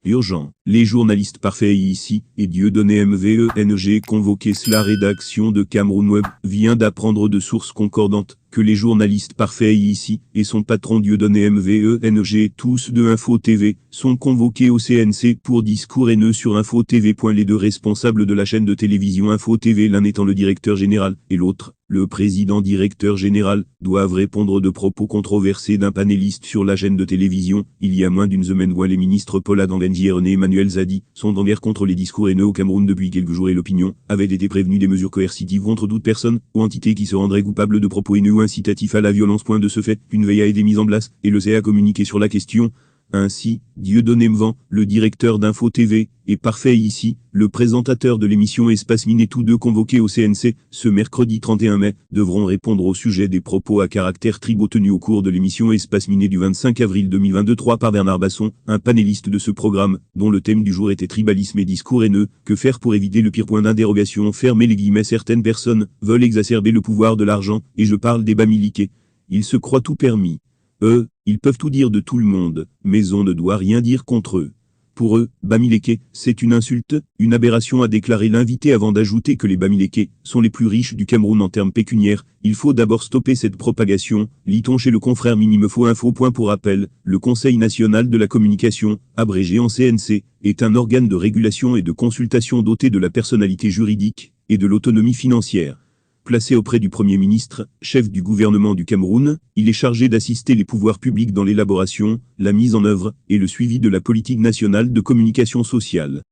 Urgent. Les journalistes parfaits ici, et Dieudonné MVENG convoqué. La rédaction de Cameroun Web vient d'apprendre de sources concordantes que les journalistes parfaits ici, et son patron Dieudonné MVENG, tous de Info TV, sont convoqués au CNC pour discours haineux sur Info TV. Les deux responsables de la chaîne de télévision Info TV, l'un étant le directeur général, et l'autre, le président directeur général, doivent répondre de propos controversés d'un panéliste sur la chaîne de télévision. Il y a moins d'une semaine, les ministres Paul Adanganji et René Emmanuel Zadi sont en guerre contre les discours haineux au Cameroun depuis quelques jours, et l'opinion avait été prévenue des mesures coercitives contre toute personne ou entité qui se rendrait coupable de propos haineux ou incitatifs à la violence. De ce fait, une veille a été mise en place, et le CA a communiqué sur la question. Ainsi, Dieudonné Mvan, le directeur d'Info TV, et Parfait ici, le présentateur de l'émission Espace Miné, tous deux convoqués au CNC, ce mercredi 31 mai, devront répondre au sujet des propos à caractère tribaux tenus au cours de l'émission Espace Miné du 25 avril 2023 par Bernard Basson, un panéliste de ce programme, dont le thème du jour était tribalisme et discours haineux. Que faire pour éviter le pire? D'interrogation. Fermez les guillemets. Certaines personnes veulent exacerber le pouvoir de l'argent, et je parle des bamiliqués. Ils se croient tout permis. Ils peuvent tout dire de tout le monde, mais on ne doit rien dire contre eux. Pour eux, Bamileke, c'est une insulte, une aberration, a déclaré l'invité, avant d'ajouter que les Bamileke sont les plus riches du Cameroun en termes pécuniaires. Il faut d'abord stopper cette propagation, lit-on chez le confrère Minimefo Info. Pour rappel, le Conseil national de la communication, abrégé en CNC, est un organe de régulation et de consultation doté de la personnalité juridique et de l'autonomie financière. Placé auprès du Premier ministre, chef du gouvernement du Cameroun, il est chargé d'assister les pouvoirs publics dans l'élaboration, la mise en œuvre et le suivi de la politique nationale de communication sociale.